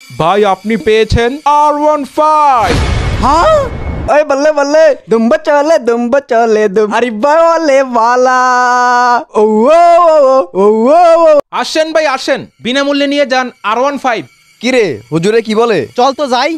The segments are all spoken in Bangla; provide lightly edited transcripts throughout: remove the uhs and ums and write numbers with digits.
ভাই আপনি পেয়েছেন R15। हाँ ओए बल्ले बल्ले दुम चले दुम अरे वाले वाला ओ ओ ओ আসেন ভাই আসেন, বিনামূল্যে নিয়ে যান R15। কি রে হুজুরে কি বলে? चल तो जाई।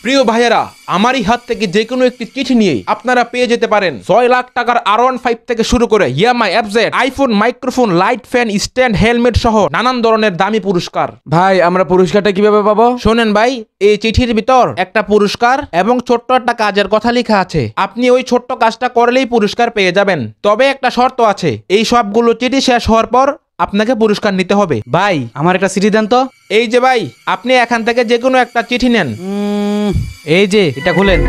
প্রিয় ভাইয়েরা, আমারই হাত থেকে যে কোনো একটি চিঠি নিয়ে আপনারা পেয়ে যেতে পারেন 6 লাখ টাকার R15 থেকে শুরু করে ইয়ামাই FZ, iPhone, microphone, light, fan, stand, helmet সহ নানান ধরনের দামি পুরস্কার। ভাই আমরা পুরস্কারটা কিভাবে পাবো? শোনেন ভাই, এই চিঠির ভিতর একটা পুরস্কার এবং ছোট্ট একটা কাজের কথা লেখা আছে। আপনি ওই ছোট্ট কাজটা করলেই পুরস্কার পেয়ে যাবেন। তবে একটা শর্ত আছে, এই সবগুলো চিঠি শেষ হওয়ার পর আপনাকে পুরস্কার নিতে হবে। ভাই আমার একটা চিঠি দেন তো। এই যে ভাই, আপনি এখান থেকে যে কোনো একটা চিঠি নেন। এই যে এটা খুলেন।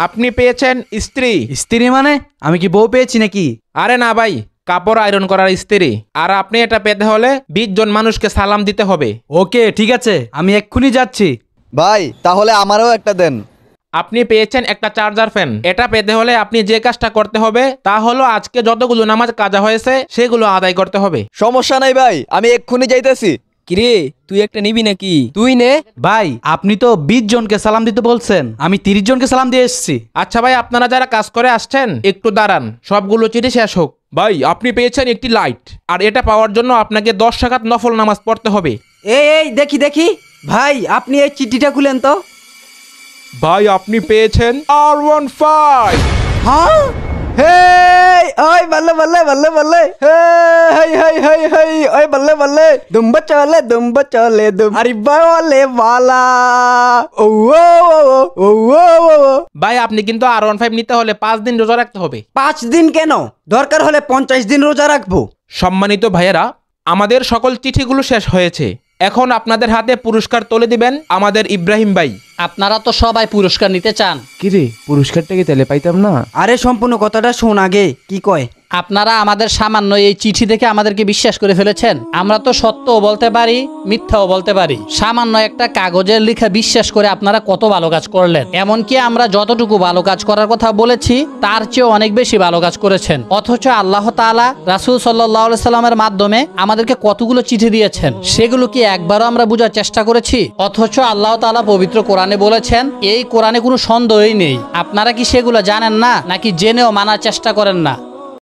আপনি পেয়েছেন স্ত্রী। স্ত্রী মানে আমি কি বউ পেয়েছি নাকি? আরে না ভাই, কাপড় আয়রন করার স্ত্রী। আর আপনি এটা পেতে হলে 20 জন মানুষকে সালাম দিতে হবে। ওকে ঠিক আছে, আমি এক্ষুনি যাচ্ছি। ভাই তাহলে আমারও একটা দেন। আপনি পেয়েছেন একটা চার্জার ফ্যান। এটা পেতে হলে আপনি যে কাজটা করতে হবে তা হলো আজকে যতগুলো নামাজ কাজা হয়েছে সেগুলো আদায় করতে হবে। সমস্যা নাই ভাই, আমি এক্ষুনি যাইতেছি। কিরে তুই একটা নিবি নাকি? তুই নে। ভাই আপনি তো 20 জনকে সালাম দিতে বলছেন, আমি 30 জনকে সালাম দিয়ে এসেছি। আচ্ছা ভাই, আপনারা যারা কাজ করে আসছেন একটু দাঁড়ান, সবগুলো চিঠি শেষ হোক। ভাই আপনি পেয়েছেন একটি লাইট, আর এটা পাওয়ার জন্য আপনাকে 10 রাকাত নফল নামাজ পড়তে হবে। এই দেখি ভাই আপনি এই চিঠিটা খুলেন তো। ভাই আপনি পেয়েছেন R15। হ্যাঁ হে ওই বল্লে বল্লে বল্লে বল্লে হে ওই বল্লে বল্লে দুম চলে দুম আরে ওয়ালে ওয়ালা ও ও ভাই আপনি কিন্তু R15 নিতে হলে 5 দিন রোজা রাখতে হবে। 5 দিন কেন, দরকার হলে 50 দিন রোজা রাখবো। সম্মানিত ভাইয়েরা, আমাদের সকল চিঠিগুলো শেষ হয়েছে। এখন আপনাদের হাতে পুরস্কার তুলে দিবেন আমাদের ইব্রাহিম ভাই। আপনারা তো সবাই পুরস্কার নিতে চান। কিরে পুরস্কারটা কি তাহলে পাইতাম না? আরে সম্পূর্ণ কথাটা শোন আগে কি কয়। আপনারা আমাদের সামান্য এই চিঠি দেখে আমাদেরকে বিশ্বাস করে ফেলেছেন। আমরা তো সত্যও বলতে পারি, মিথ্যাও বলতে পারি। সামান্য একটা কাগজের লেখা বিশ্বাস করে আপনারা কত ভালো কাজ করলেন। এমনকি আমরা যতটুকু ভালো কাজ করার কথা বলেছি তার চেয়েও অনেক বেশি ভালো কাজ করেছেন। অথচ আল্লাহ তাআলা রাসূল সাল্লাল্লাহু আলাইহি সাল্লামের মাধ্যমে আমাদেরকে কতগুলো চিঠি দিয়েছেন, সেগুলো কি একবারও আমরা বোঝার চেষ্টা করেছি? অথচ আল্লাহ তাআলা পবিত্র কোরআনে বলেছেন, এই কোরআনে কোনো সন্দেহই নেই। আপনারা কি সেগুলো জানেন না, নাকি জেনেও মানার চেষ্টা করেন না?